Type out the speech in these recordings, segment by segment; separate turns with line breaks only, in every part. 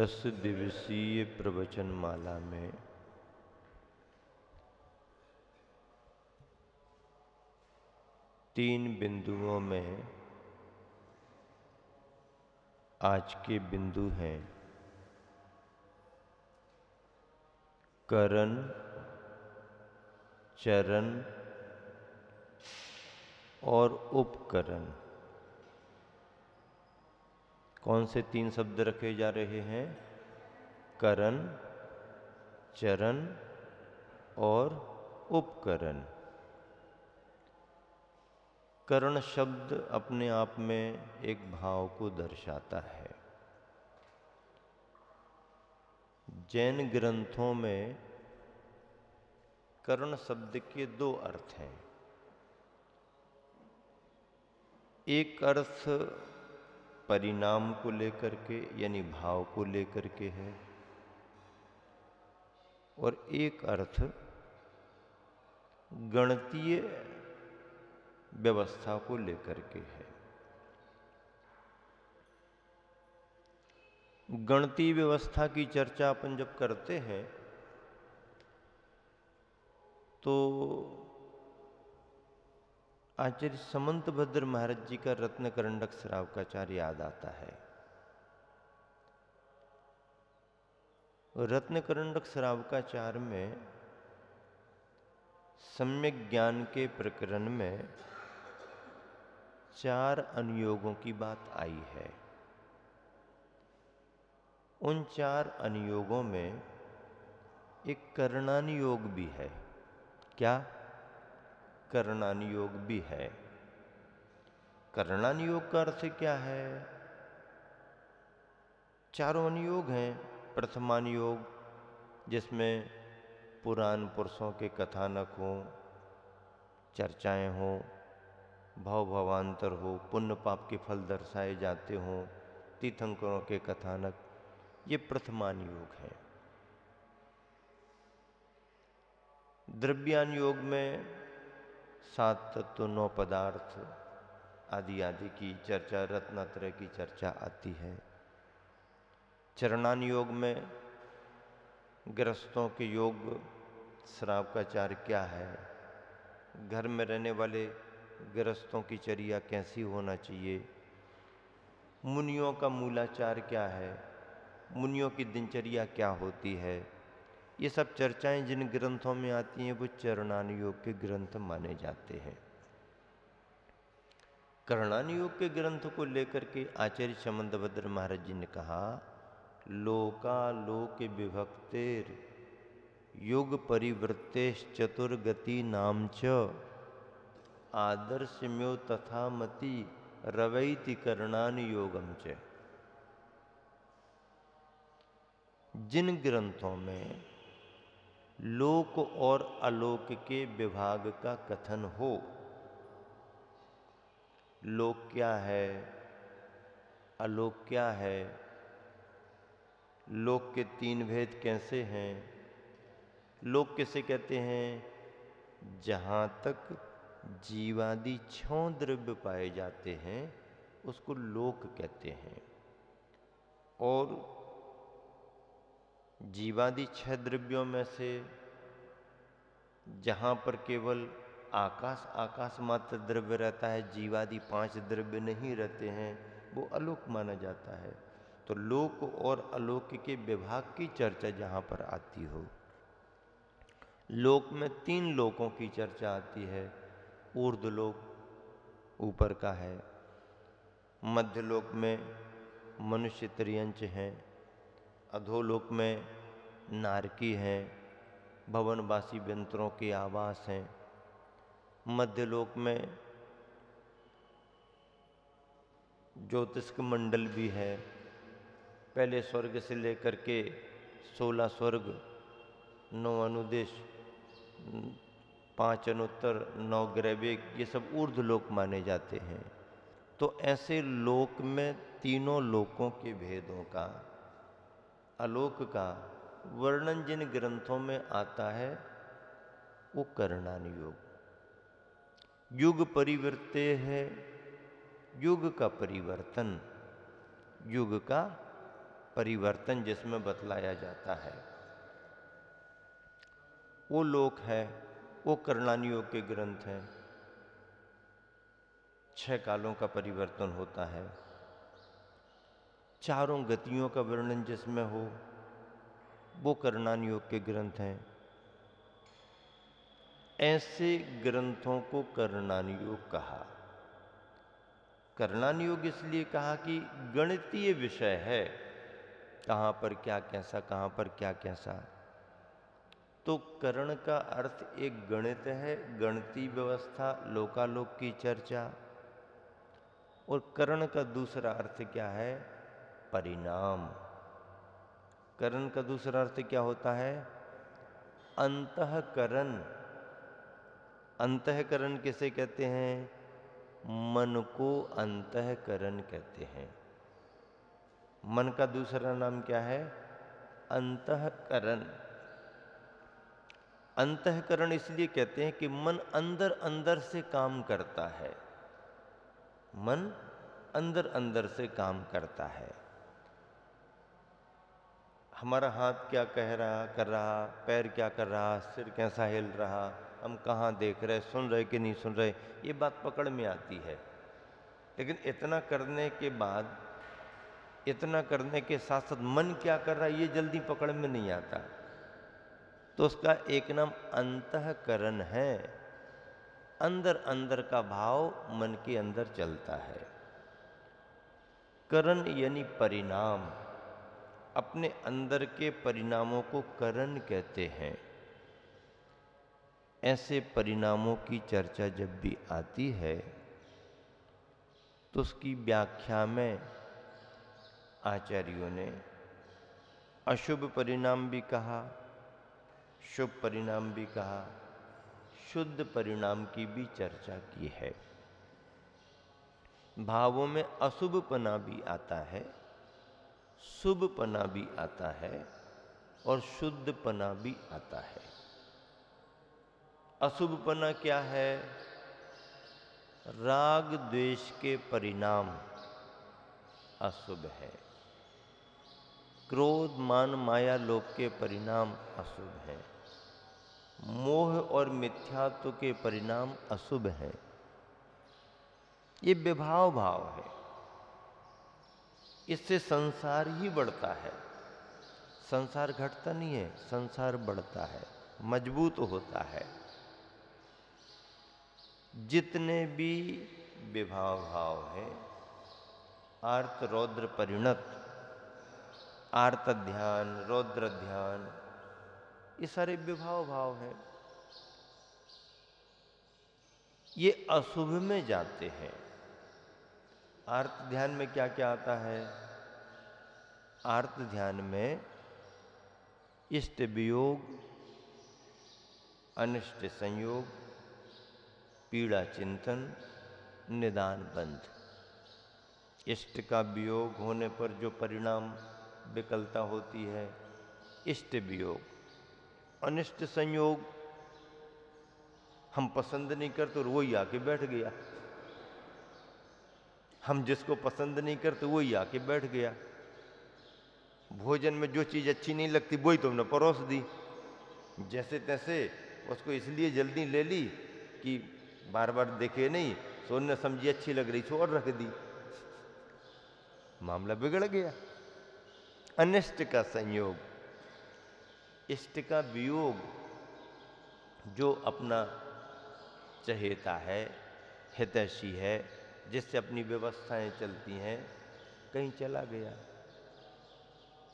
10 दिवसीय प्रवचनमाला में तीन बिंदुओं में आज के बिंदु हैं करण, चरण और उपकरण। कौन से तीन शब्द रखे जा रहे हैं? करण, चरण और उपकरण। करण शब्द अपने आप में एक भाव को दर्शाता है। जैन ग्रंथों में करण शब्द के दो अर्थ हैं। एक अर्थ परिणाम को लेकर के यानी भाव को लेकर के है और एक अर्थ गणितीय व्यवस्था को लेकर के है। गणितीय व्यवस्था की चर्चा अपन जब करते हैं तो आचार्य समंतभद्र महाराज जी का रत्नकरंडक श्रावकाचार्य याद आता है। रत्नकरंडक श्रावकाचार्य में सम्यक ज्ञान के प्रकरण में 4 अनुयोगों की बात आई है। उन 4 अनुयोगों में एक करणानुयोग भी है। क्या? करणानुयोग भी है। करणानुयोग का अर्थ क्या है? चारों अनुयोग हैं। प्रथमानुयोग जिसमें पुराण पुरुषों के कथानक हों, चर्चाएं हों, भव भवांतर हो, पुण्य पाप के फल दर्शाए जाते हों, तीर्थंकरों के कथानक, ये प्रथमानुयोग है। द्रव्यानुयोग में 7 तत्व 9 पदार्थ आदि आदि की चर्चा, रत्नात्रय की चर्चा आती है। चरणानुयोग में गृहस्थों के योग, श्रावकाचार क्या है, घर में रहने वाले गृहस्थों की चर्या कैसी होना चाहिए, मुनियों का मूलाचार क्या है, मुनियों की दिनचर्या क्या होती है, ये सब चर्चाएं जिन ग्रंथों में आती हैं वो चरणानुयोग के ग्रंथ माने जाते हैं। करणानुयोग के ग्रंथ को लेकर के आचार्य समंतभद्र महाराज जी ने कहा, लोकालोक विभक्तेर युग परिवृत्तेश चतुर्गति नाम च आदर्शम्यो तथा मति रवैति करणानुयोगम च। जिन ग्रंथों में लोक और अलोक के विभाग का कथन हो, लोक क्या है, अलोक क्या है, लोक के 3 भेद कैसे हैं, लोक किसे कहते हैं? जहाँ तक जीवादि 6 द्रव्य पाए जाते हैं उसको लोक कहते हैं। और जीवादि 6 द्रव्यों में से जहाँ पर केवल आकाश मात्र द्रव्य रहता है, जीवादि 5 द्रव्य नहीं रहते हैं, वो अलोक माना जाता है। तो लोक और अलोक के विभाग की चर्चा जहाँ पर आती हो, लोक में 3 लोकों की चर्चा आती है। ऊर्ध्वलोक ऊपर का है, मध्यलोक में मनुष्य त्रियंच हैं, अधोलोक में नारकी हैं, भवनवासी व्यंतरों के आवास हैं, मध्यलोक में ज्योतिष्क मंडल भी है। पहले स्वर्ग से लेकर के 16 स्वर्ग, 9 अनुदेश, 5 अनुत्तर, 9 ग्रहवेग, ये सब ऊर्ध्वलोक माने जाते हैं। तो ऐसे लोक में तीनों लोकों के भेदों का, अलोक का वर्णन जिन ग्रंथों में आता है वो करणानुयोग। युग परिवर्ते है, युग का परिवर्तन, युग का परिवर्तन जिसमें बतलाया जाता है वो लोक है, वो करणानि योग के ग्रंथ हैं। 6 कालों का परिवर्तन होता है, चारों गतियों का वर्णन जिसमें हो वो करणानि योग के ग्रंथ हैं। ऐसे ग्रंथों को करणानि योग कहा। करणानि योग इसलिए कहा कि गणितीय विषय है, कहाँ पर क्या कैसा, कहाँ पर क्या कैसा। तो करण का अर्थ एक गणित है, गणितीय व्यवस्था, लोकालोक की चर्चा। और करण का दूसरा अर्थ क्या है? परिणाम। करण का दूसरा अर्थ क्या होता है? अंतःकरण। अंतःकरण किसे कहते हैं? मन को अंतःकरण कहते हैं। मन का दूसरा नाम क्या है? अंतःकरण। अंतःकरण इसलिए कहते हैं कि मन अंदर अंदर से काम करता है। मन अंदर अंदर से काम करता है। हमारा हाथ क्या कह रहा, कर रहा, पैर क्या कर रहा, सिर कैसा हिल रहा, हम कहाँ देख रहे, सुन रहे कि नहीं सुन रहे, ये बात पकड़ में आती है। लेकिन इतना करने के बाद, इतना करने के साथ साथ मन क्या कर रहा है ये जल्दी पकड़ में नहीं आता। तो उसका एक नाम अंतःकरण है। अंदर अंदर का भाव मन के अंदर चलता है। करण यानी परिणाम। अपने अंदर के परिणामों को करण कहते हैं। ऐसे परिणामों की चर्चा जब भी आती है तो उसकी व्याख्या में आचार्यों ने अशुभ परिणाम भी कहा, शुभ परिणाम भी कहा, शुद्ध परिणाम की भी चर्चा की है। भावों में अशुभपना भी आता है, शुभपना भी आता है और शुद्धपना भी आता है। अशुभपना क्या है? राग द्वेष के परिणाम अशुभ है। क्रोध मान माया लोभ के परिणाम अशुभ हैं। मोह और मिथ्यात्व के परिणाम अशुभ हैं। ये विभाव भाव है। इससे संसार ही बढ़ता है। संसार घटता नहीं है, संसार बढ़ता है, मजबूत होता है। जितने भी विभाव भाव हैं, आर्त रौद्र परिणत, आर्त ध्यान, रौद्र ध्यान, ये सारे विभाव भाव हैं। ये अशुभ में जाते हैं। आर्त ध्यान में क्या क्या आता है? आर्त ध्यान में इष्ट वियोग, अनिष्ट संयोग, पीड़ा चिंतन, निदान बंध। इष्ट का वियोग होने पर जो परिणाम विकलता होती है, इष्ट वियोग। अनिष्ट संयोग, हम पसंद नहीं करते और वही आके बैठ गया। हम जिसको पसंद नहीं करते वही आके बैठ गया। भोजन में जो चीज अच्छी नहीं लगती वही तुमने परोस दी। जैसे तैसे उसको इसलिए जल्दी ले ली कि बार बार देखे नहीं, सोने समझी अच्छी लग रही सो और रख दी, मामला बिगड़ गया। अनिष्ट का संयोग, इष्ट का वियोग। जो अपना चहेता है, हितैषी है, जिससे अपनी व्यवस्थाएं चलती हैं, कहीं चला गया,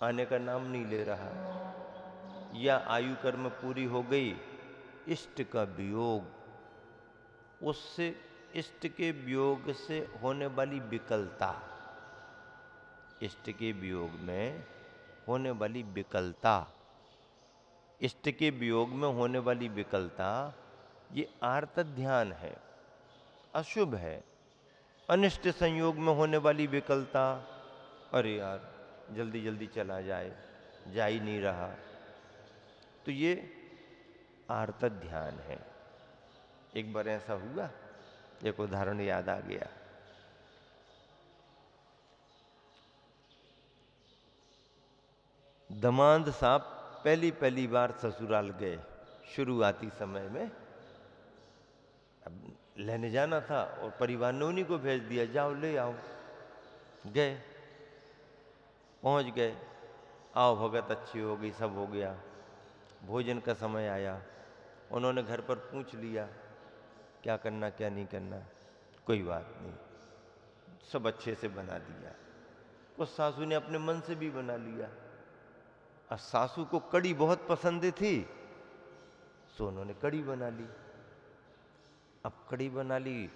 आने का नाम नहीं ले रहा, या आयु कर्म पूरी हो गई, इष्ट का वियोग। उससे इष्ट के वियोग से होने वाली विकलता, इष्ट के वियोग में होने वाली विकलता, इष्ट के वियोग में होने वाली विकलता, ये आर्त ध्यान है, अशुभ है। अनिष्ट संयोग में होने वाली विकलता, अरे यार जल्दी जल्दी चला जाए, जा ही नहीं रहा, तो ये आर्त ध्यान है। एक बार ऐसा हुआ, एक उदाहरण याद आ गया। दामाद साहब पहली पहली बार ससुराल गए शुरुआती समय में। अब लेने जाना था और परिवार ने उन्हीं को भेज दिया, जाओ ले आओ। गए, पहुंच गए, आओ भगत अच्छी हो गई, सब हो गया। भोजन का समय आया, उन्होंने घर पर पूछ लिया क्या करना क्या नहीं करना। कोई बात नहीं, सब अच्छे से बना दिया। कुछ सासू ने अपने मन से भी बना लिया। अब सासू को कड़ी बहुत पसंद थी, सो उन्होंने कड़ी बना ली। अब कड़ी बना ली,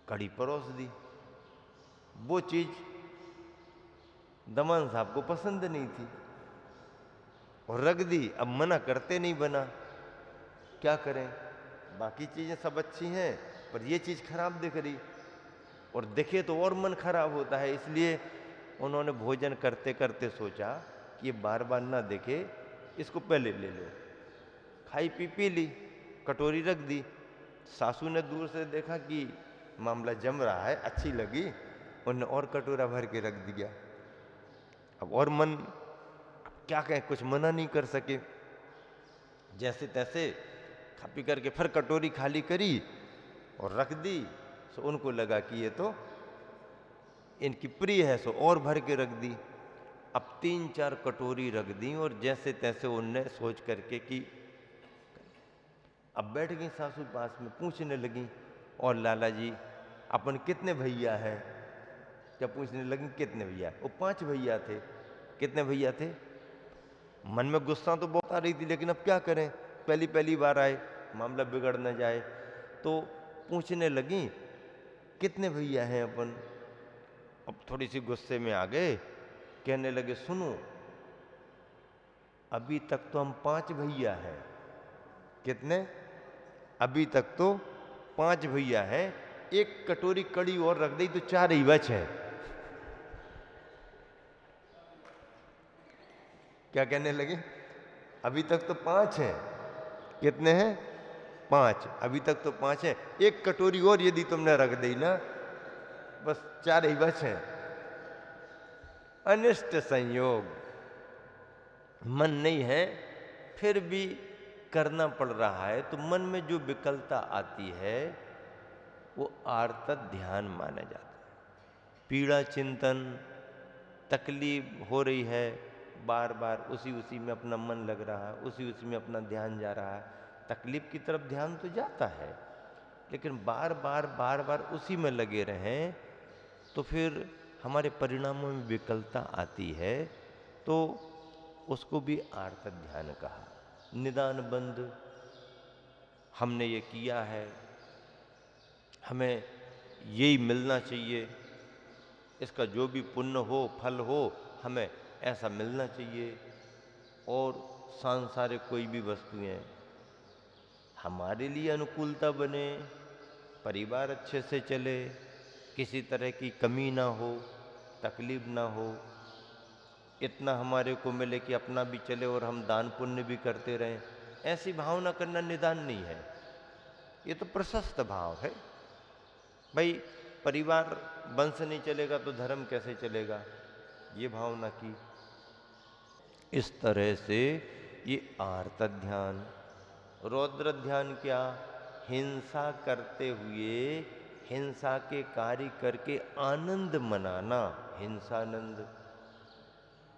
कड़ी परोस दी। वो चीज दमन साहब को पसंद नहीं थी और रख दी। अब मना करते नहीं बना, क्या करें, बाकी चीजें सब अच्छी हैं पर ये चीज खराब दिख रही, और दिखे तो और मन खराब होता है। इसलिए उन्होंने भोजन करते करते सोचा कि ये बार बार ना देखे, इसको पहले ले लो। खाई पी ली, कटोरी रख दी। सासू ने दूर से देखा कि मामला जम रहा है, अच्छी लगी, उन्होंने और कटोरा भर के रख दिया। अब और मन, क्या कहें, कुछ मना नहीं कर सके। जैसे तैसे खा पी करके फिर कटोरी खाली करी और रख दी। सो उनको लगा कि ये तो इनकी प्रिय है, सो और भर के रख दी। अब 3-4 कटोरी रख दी और जैसे तैसे उनने सोच करके कि अब बैठ गई सासू पास में, पूछने लगी, और लाला जी अपन कितने भैया हैं? क्या पूछने लगी कितने भैया? वो 5 भैया थे। कितने भैया थे? मन में गुस्सा तो बहुत आ रही थी, लेकिन अब क्या करें, पहली पहली बार आए, मामला बिगड़ न जाए। तो पूछने लगी कितने भैया हैं अपन? अब थोड़ी सी गुस्से में आ गए, कहने लगे सुनो, अभी तक तो हम 5 भैया हैं। कितने? अभी तक तो 5 भैया हैं, एक कटोरी कड़ी और रख दी तो 4 ही बचे। क्या कहने लगे? अभी तक तो 5 हैं। कितने हैं? 5। अभी तक तो 5 हैं, एक कटोरी और यदि तुमने रख दी ना, बस 4 ही बचे। अनिष्ट संयोग, मन नहीं है फिर भी करना पड़ रहा है, तो मन में जो विकलता आती है वो आर्तत ध्यान माना जाता है। पीड़ा चिंतन, तकलीफ हो रही है, बार बार उसी उसी में अपना मन लग रहा है, उसी उसी में अपना ध्यान जा रहा है। तकलीफ की तरफ ध्यान तो जाता है, लेकिन बार बार उसी में लगे रहें तो फिर हमारे परिणामों में विकलता आती है। तो उसको भी आर्तक ध्यान कहा। निदान बंद, हमने ये किया है, हमें यही मिलना चाहिए, इसका जो भी पुण्य हो फल हो हमें ऐसा मिलना चाहिए। और सांसारिक कोई भी वस्तुएं हमारे लिए अनुकूलता बने, परिवार अच्छे से चले, किसी तरह की कमी ना हो, तकलीफ ना हो, इतना हमारे को मिले कि अपना भी चले और हम दान पुण्य भी करते रहें, ऐसी भावना करना निदान नहीं है। ये तो प्रशस्त भाव है। भाई परिवार वंश नहीं चलेगा तो धर्म कैसे चलेगा, ये भावना की। इस तरह से ये आर्त ध्यान। रौद्र ध्यान क्या? हिंसा करते हुए हिंसा के कार्य करके आनंद मनाना, हिंसानंद।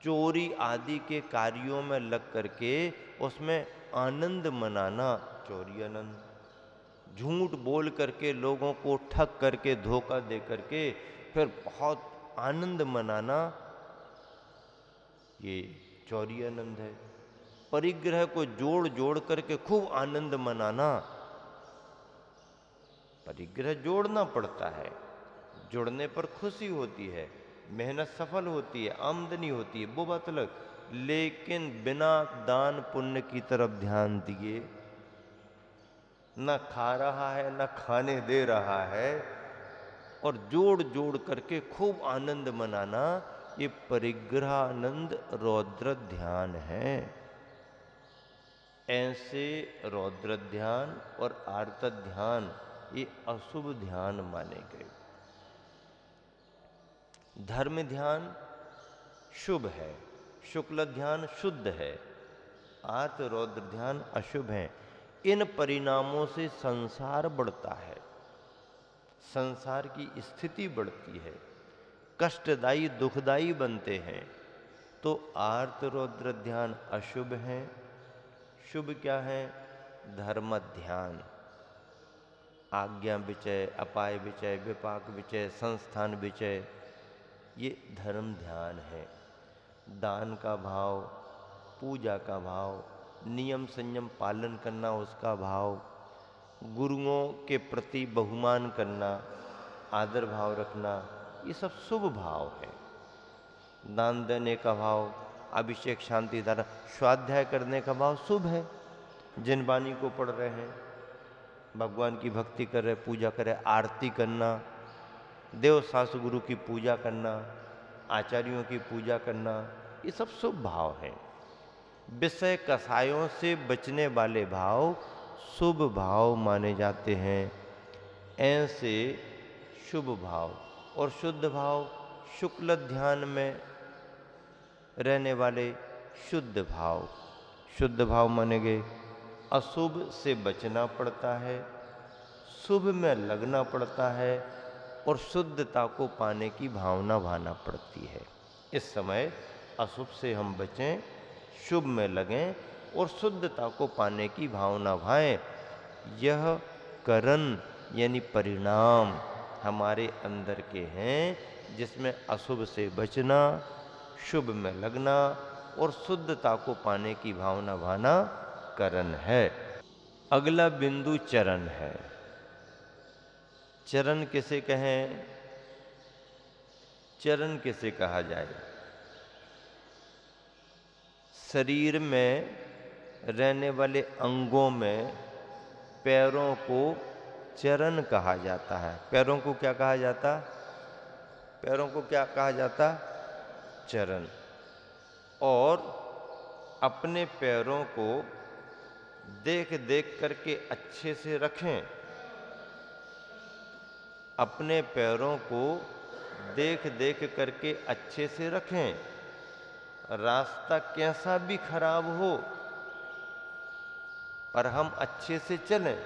चोरी आदि के कार्यों में लग करके उसमें आनंद मनाना, चोरी आनंद। झूठ बोल करके लोगों को ठग करके धोखा दे करके फिर बहुत आनंद मनाना, ये चौरी आनंद है। परिग्रह को जोड़ जोड़ करके खूब आनंद मनाना, परिग्रह जोड़ना पड़ता है, जुड़ने पर खुशी होती है, मेहनत सफल होती है, आमदनी होती है, वो बात अलग। लेकिन बिना दान पुण्य की तरफ ध्यान दिए, न खा रहा है न खाने दे रहा है, और जोड़ जोड़ करके खूब आनंद मनाना, ये परिग्रहानंद रौद्र ध्यान है। ऐसे रौद्र ध्यान और आर्त ध्यान ये अशुभ ध्यान माने गए। धर्म ध्यान शुभ है, शुक्ल ध्यान शुद्ध है, आर्त रौद्र ध्यान अशुभ है। इन परिणामों से संसार बढ़ता है, संसार की स्थिति बढ़ती है, कष्टदायी दुखदायी बनते हैं। तो आर्त रौद्र ध्यान अशुभ है। शुभ क्या है? धर्म ध्यान, आज्ञा विचय, अपाय विचय, विपाक विचय, संस्थान विचय, ये धर्म ध्यान है। दान का भाव, पूजा का भाव, नियम संयम पालन करना उसका भाव, गुरुओं के प्रति बहुमान करना, आदर भाव रखना, ये सब शुभ भाव है। दान देने का भाव, अभिषेक शांति धारा, स्वाध्याय करने का भाव शुभ है। जिन वाणी को पढ़ रहे हैं, भगवान की भक्ति कर रहे, पूजा करे, आरती करना, देव सास गुरु की पूजा करना, आचार्यों की पूजा करना, ये सब शुभ भाव हैं। विषय कसायों से बचने वाले भाव शुभ भाव माने जाते हैं। ऐसे शुभ भाव और शुद्ध भाव, शुक्ल ध्यान में रहने वाले शुद्ध भाव। शुद्ध भाव माने गए अशुभ से बचना पड़ता है, शुभ में लगना पड़ता है और शुद्धता को पाने की भावना भाना पड़ती है। इस समय अशुभ से हम बचें, शुभ में लगें और शुद्धता को पाने की भावना भाएं। यह करण यानी परिणाम हमारे अंदर के हैं, जिसमें अशुभ से बचना, शुभ में लगना और शुद्धता को पाने की भावना भाना करण है। अगला बिंदु चरण है। चरण किसे कहें? चरण किसे कहा जाए? शरीर में रहने वाले अंगों में पैरों को चरण कहा जाता है। पैरों को क्या कहा जाता? पैरों को क्या कहा जाता? चरण। और अपने पैरों को देख देख करके अच्छे से रखें। अपने पैरों को देख देख करके अच्छे से रखें। रास्ता कैसा भी खराब हो पर हम अच्छे से चलें।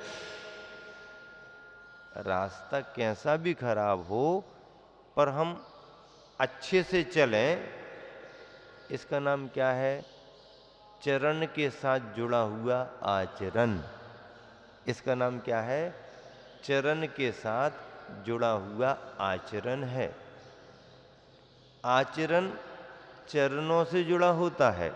रास्ता कैसा भी खराब हो पर हम अच्छे से चलें, इसका नाम क्या है? चरण के साथ जुड़ा हुआ आचरण। इसका नाम क्या है? चरण के साथ जुड़ा हुआ आचरण है। आचरण चरणों से जुड़ा होता है।